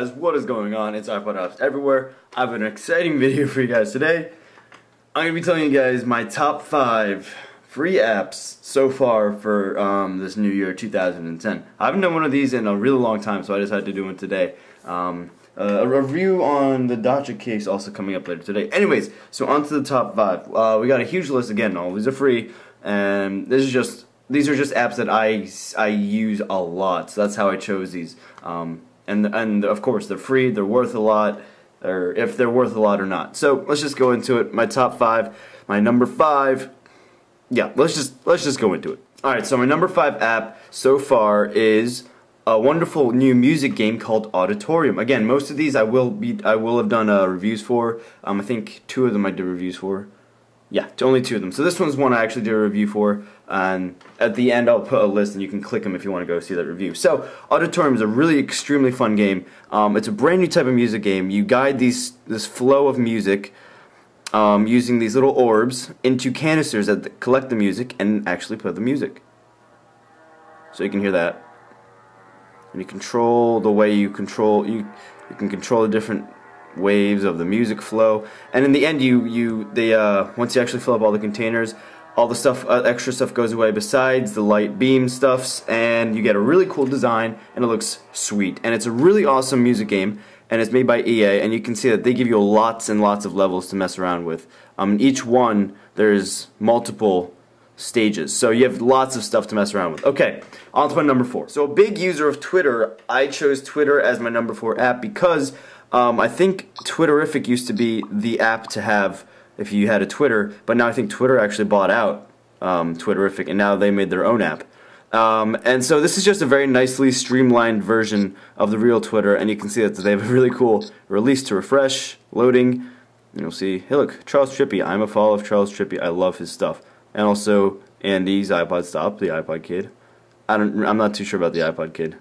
guys, what is going on? It's iPod Apps Everywhere. I have an exciting video for you guys today. I'm going to be telling you guys my top 5 free apps so far for this new year, 2010. I haven't done one of these in a really long time, so I decided to do one today. A review on the Dacia case also coming up later today. Anyways, so on to the top 5. We got a huge list again. All these are free, and these are just apps that I use a lot. So that's how I chose these. And of course they're free. They're worth a lot, or if they're worth a lot or not. So let's just go into it. My top 5. My number 5. Yeah, let's just go into it. All right. So my number 5 app so far is a wonderful new music game called Auditorium. Again, most of these I will have done reviews for. I think 2 of them I did reviews for. Yeah, only 2 of them. So this one's one I actually did a review for, and at the end I'll put a list and you can click them if you want to go see that review. So Auditorium is a really extremely fun game. It's a brand new type of music game. You guide this flow of music using these little orbs into canisters that collect the music and actually play the music. So you can hear that. And you control the way you can control the different waves of the music flow, and in the end once you actually fill up all the containers, all the stuff, extra stuff goes away besides the light beam stuffs, and you get a really cool design and it looks sweet. And it's a really awesome music game, and it's made by EA, and you can see that they give you lots and lots of levels to mess around with. Each one there's multiple stages, so you have lots of stuff to mess around with. Okay, on to my number 4. So a big user of Twitter, I chose Twitter as my number 4 app because I think Twitterrific used to be the app to have if you had a Twitter, but now I think Twitter actually bought out Twitterrific, and now they made their own app. And so this is just a very nicely streamlined version of the real Twitter, and you can see that they have a really cool release to refresh, loading, and you'll see, hey look, Charles Trippy, I'm a follower of Charles Trippy, I love his stuff. And also Andy's iPod Stop, the iPod Kid. I'm not too sure about the iPod Kid.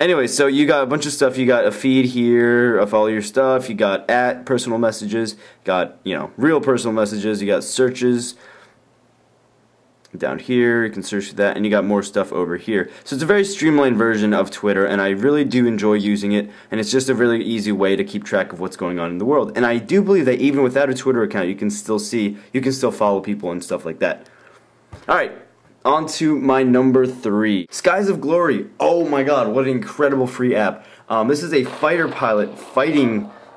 Anyway, so you got a bunch of stuff. You got a feed here of all your stuff. You got personal messages. Got, real personal messages. You got searches down here. You can search for that, and you got more stuff over here. So it's a very streamlined version of Twitter, and I really do enjoy using it. And it's just a really easy way to keep track of what's going on in the world. And I do believe that even without a Twitter account, you can still follow people and stuff like that. All right. On to my number 3. Skies of Glory. Oh my god, what an incredible free app. This is a fighter pilot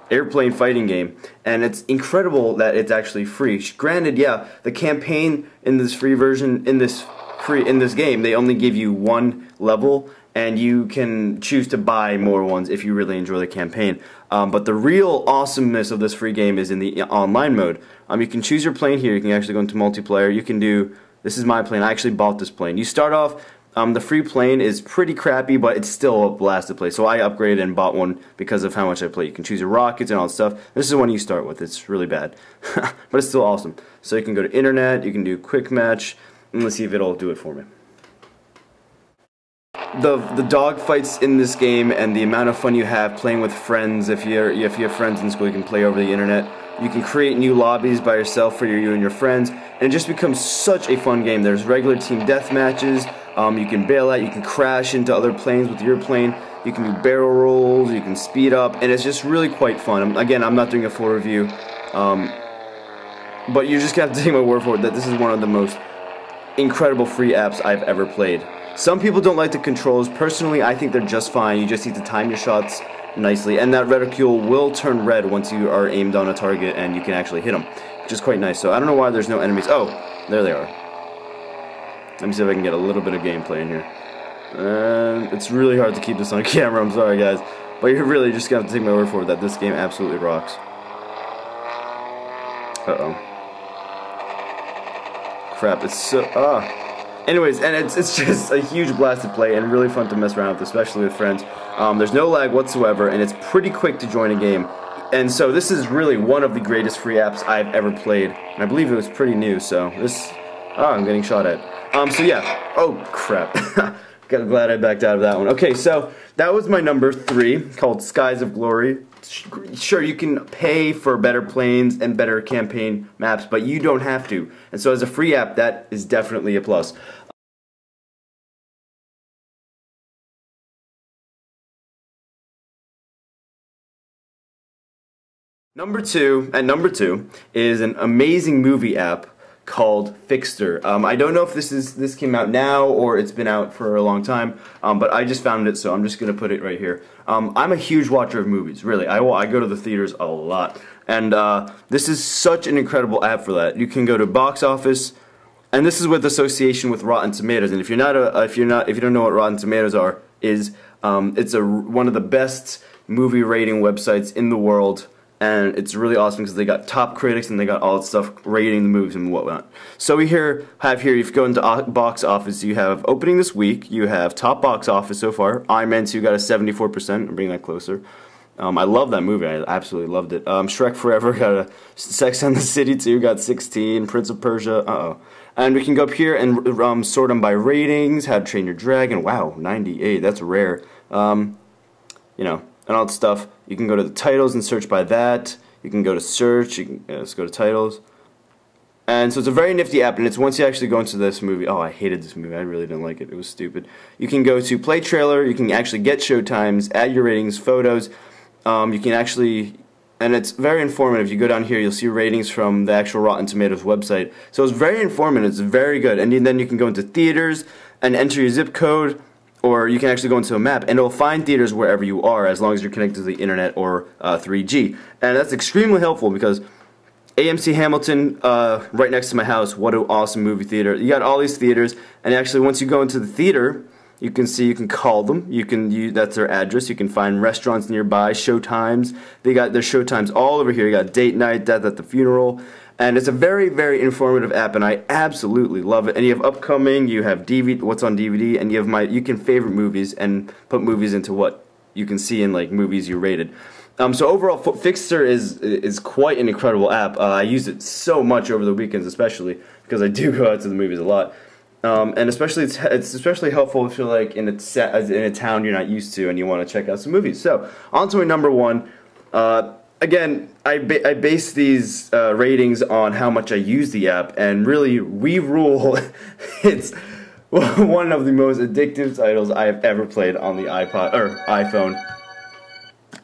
airplane fighting game, and it's incredible that it's actually free. Granted, yeah, the campaign in this free version, in this game, they only give you 1 level, and you can choose to buy more ones if you really enjoy the campaign. But the real awesomeness of this free game is in the online mode. You can choose your plane here. You can actually go into multiplayer. You can do... This is my plane. I actually bought this plane. You start off, the free plane is pretty crappy, but it's still a blast to play. So I upgraded and bought one because of how much I play. You can choose your rockets and all that stuff. This is the one you start with. It's really bad, but it's still awesome. So you can go to internet, you can do quick match, and let's see if it'll do it for me. The dog fights in this game and the amount of fun you have playing with friends. If you have friends in school, you can play over the internet. You can create new lobbies by yourself for you and your friends, and it just becomes such a fun game. There's regular team death matches. You can bail out. You can crash into other planes with your plane. You can do barrel rolls. You can speed up, and it's just really quite fun. Again, I'm not doing a full review, but you're just gonna have to take my word for it that this is one of the most incredible free apps I've ever played. Some people don't like the controls. Personally, I think they're just fine. You just need to time your shots nicely, and that reticule will turn red once you are aimed on a target and you can actually hit them, which is quite nice. So I don't know why there's no enemies. Oh, there they are. Let me see if I can get a little bit of gameplay in here. It's really hard to keep this on camera, I'm sorry guys, but you're really just gonna have to take my word for it that this game absolutely rocks. Uh-oh. Crap, it's so... Anyways, and it's just a huge blast to play and really fun to mess around with, especially with friends. There's no lag whatsoever, and it's pretty quick to join a game. And so this is really one of the greatest free apps I've ever played. And I believe it was pretty new, so this... Oh, I'm getting shot at. So yeah. Oh, crap. Glad I backed out of that one. Okay, so that was my number 3, called Skies of Glory. Sure, you can pay for better planes and better campaign maps, but you don't have to. And so as a free app, that is definitely a plus. Number two is an amazing movie app called Fixter. I don't know if this came out now or it's been out for a long time, but I just found it, so I'm just gonna put it right here. I'm a huge watcher of movies, really. I go to the theaters a lot, and this is such an incredible app for that. You can go to Box Office, and this is with association with Rotten Tomatoes. And if you don't know what Rotten Tomatoes is it's one of the best movie rating websites in the world. And it's really awesome because they got top critics and they got all that stuff rating the movies and whatnot. So we have here, if you go into Box Office, you have opening this week, you have top box office so far. Iron Man 2 got a 74%, I'm bringing that closer. I love that movie, I absolutely loved it. Shrek Forever got a Sex and the City 2, got 16, Prince of Persia, And we can go up here and sort them by ratings, How to Train Your Dragon, wow, 98, that's rare. You know, and all that stuff. You can go to the titles and search by that. You can go to search, you can let's go to titles. And so it's a very nifty app, and it's once you actually go into this movie, oh, I hated this movie, I really didn't like it, it was stupid. You can go to play trailer, you can actually get showtimes, add your ratings, photos, you can actually, and it's very informative. You go down here, you'll see ratings from the actual Rotten Tomatoes website. So it's very informative, it's very good, and then you can go into theaters and enter your zip code, or you can actually go into a map, and it'll find theaters wherever you are as long as you're connected to the internet or 3G. And that's extremely helpful because AMC Hamilton, right next to my house, what an awesome movie theater. You got all these theaters, and actually once you go into the theater, you can see, you can call them, that's their address, you can find restaurants nearby, showtimes. They got their showtimes all over here. You got date night, death at the funeral. And it's a very, very informative app, and I absolutely love it. And you have upcoming, you have DVD, what's on DVD, and you can favorite movies and put movies into what you can see in like movies you rated. So overall, Fixter is quite an incredible app. I use it so much over the weekends, especially because I do go out to the movies a lot. And especially it's especially helpful if you're like in a town you're not used to and you want to check out some movies. So on to my number one. Again, I base these ratings on how much I use the app, and really, We Rule, it's one of the most addictive titles I have ever played on the iPhone,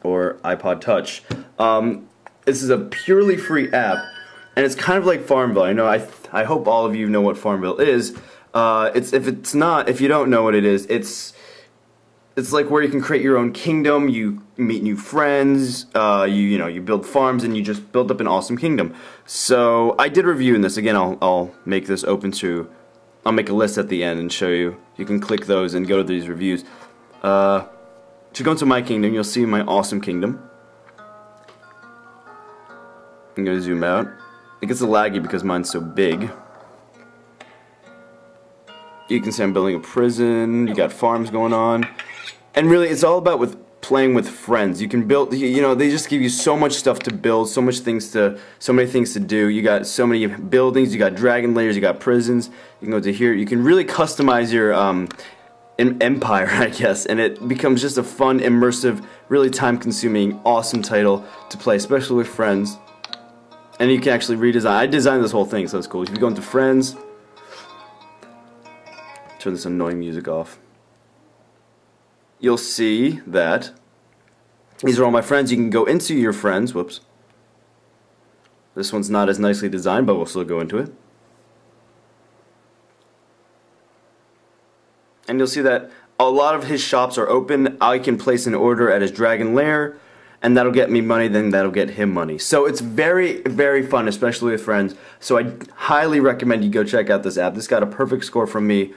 or iPod Touch. This is a purely free app, and it's kind of like Farmville. I know, I hope all of you know what Farmville is. If you don't know what it is, it's like where you can create your own kingdom, you meet new friends, you build farms, and you just build up an awesome kingdom. So I did review in this. Again, I'll make this open to, I'll make a list at the end and show you. You can click those and go to these reviews. To go into my kingdom, you'll see my awesome kingdom. I'm going to zoom out. It gets a laggy because mine's so big. You can see I'm building a prison, you got farms going on. And really, it's all about playing with friends. You can build, they just give you so much stuff to build, so many things to do. You got so many buildings, you got dragon layers, you got prisons. You can go to here, you can really customize your empire, I guess, and it becomes just a fun, immersive, really time-consuming, awesome title to play, especially with friends. And you can actually redesign. I designed this whole thing, so it's cool. If you go into friends, turn this annoying music off, you'll see that these are all my friends. You can go into your friends. Whoops. This one's not as nicely designed, but we'll still go into it. And you'll see that a lot of his shops are open. I can place an order at his dragon lair, and that'll get me money, then that'll get him money. So it's very, very fun, especially with friends. So I highly recommend you go check out this app. This got a perfect score from me.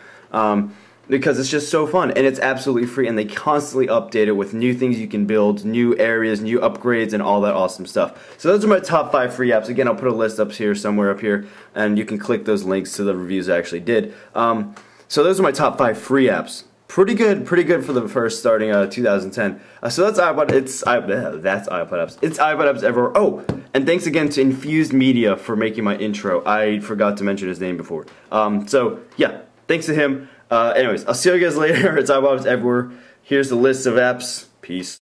Because it's just so fun, and it's absolutely free, and they constantly update it with new things you can build, new areas, new upgrades, and all that awesome stuff. So those are my top 5 free apps. Again, I'll put a list up here, somewhere up here, and you can click those links to the reviews I actually did. So those are my top 5 free apps. Pretty good for the first starting 2010. So that's iPod. That's iPod apps. It's iPod apps everywhere. Oh, and thanks again to Infused Media for making my intro. I forgot to mention his name before. So yeah, thanks to him. Anyways, I'll see you guys later. It's iPod apps everywhere. Here's the list of apps. Peace.